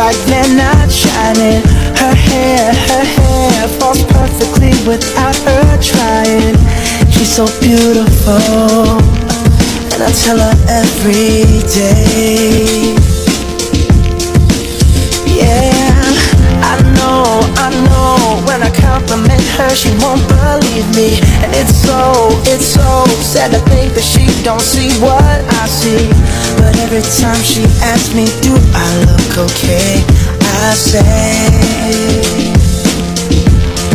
like they're not shining. Her hair falls perfectly without her trying. She's so beautiful, and I tell her every day. Yeah, I know, when I compliment her, she won't believe me. And it's so sad to think that she don't see what I see. But every time she asks me, do I look okay, I say,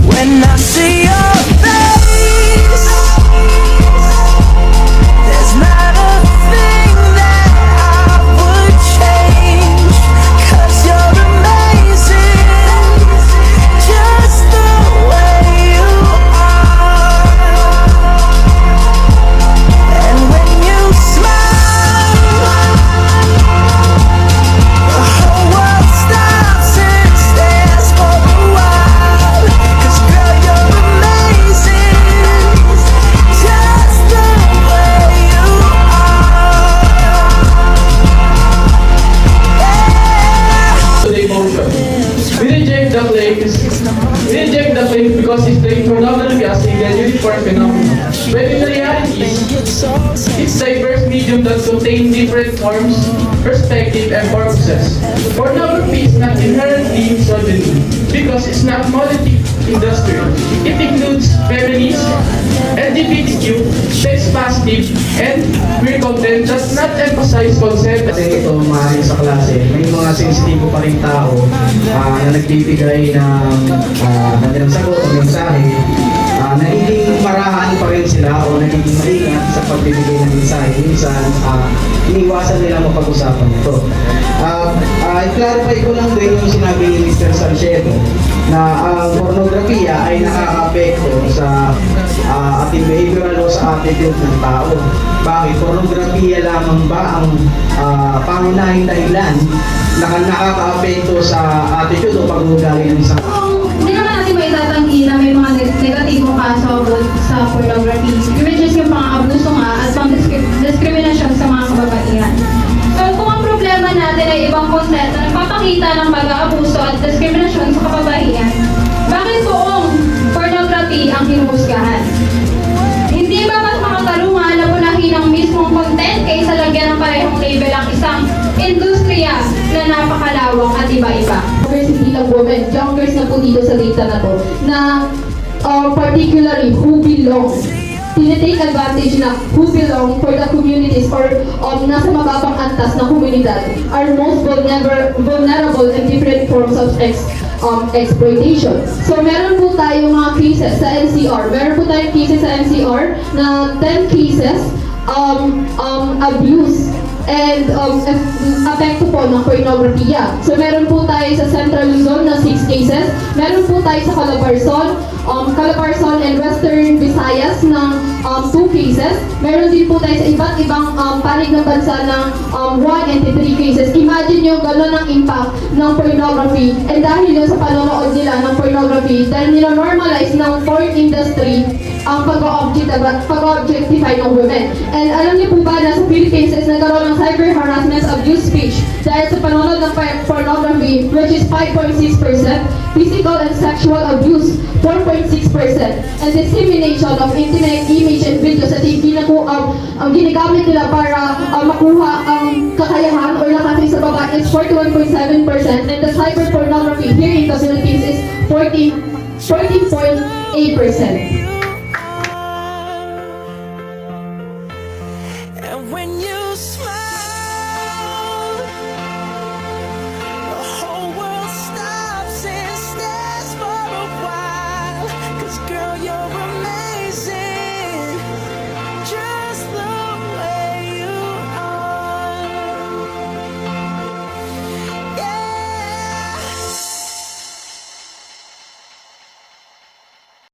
when I see your face, there's not a thing that I would change. 'Cause you're amazing, just the way you are. And when you smile, the whole world stops and stares for a while. 'Cause girl, you're amazing, just the way you are. To the emotion. We reject the claim because it's playing pornography as a uniform phenomenon. When in reality, it's diverse medium that contain different forms, perspective, and purposes. Pornography is not inherently misogyny because it's not monolithic industry. It includes feminist, LGBTQ, sex positive, and queer content that not emphasize consent. Kasi ito maaaring sa klase, may mga sensitibo pa rin tao na nagbibigay ng kanilang sagot o mensahe, nagiging marahan pa rin sila o nagiging maingat sa pagbibigay ng mensahe. Minsan, iniwasan nila mapag-usapan ito. I-clarify ko lang din yung sinabi ni Mr. Salcedo na ang pornografiya ay nakaka-apekto sa ating behavioral o sa attitude ng tao. Bakit? Pornografiya lamang ba ang pangunahing dahilan na nakaka-apekto sa attitude o pag-uugali ng isang tao? Hindi naman natin may tatanggi na may mga negatibong kaso about sa pornography, which is yung pang-abuso nga at pang-discrimination sa mga kababaihan. So kung ang problema natin ay ibang content na nagpapakita ng pag-aabuso at diskriminasyon sa kababaihan, bakit poong pornography ang hinuhusgahan? Hindi ba mas makatarungan na punahin ang mismong content kaysa lagyan ng parehong label ang isang industriya na napakalawak at iba-iba? Hindi lang women, youngers na po dito sa data na to, na particularly who belongs, tinitake advantage na who belong for the communities or nasa mababang antas na komunidad are most vulnerable in different forms of exploitation. So meron po tayong mga cases sa NCR, meron po tayong cases sa NCR na 10 cases abuse and apekto po ng pornografiya. So meron po tayo sa Central Luzon na 6 cases, meron po tayo sa Calabarzon and Western Visayas ng 2 cases, meron din po tayo sa iba't ibang panig ng bansa ng 1 and 3 cases. Imagine nyo gano'n ang impact ng pornography, and dahil yun sa panonood nila ng pornography, dahil nila-normalize ng porn industry ang pag-objectify ng women. And alam niyo po ba na sa Philippines is nagkaroon ng cyber harassment abuse speech dahil sa panonood ng pornography, which is 5.6%, physical and sexual abuse 4.6%, and dissemination of intimate image and videos at hindi na po ang ginagamit nila para makuha ang kakayahan or lakasin sa babae is 41.7%, and the cyber pornography here in the Philippines is 14.8%.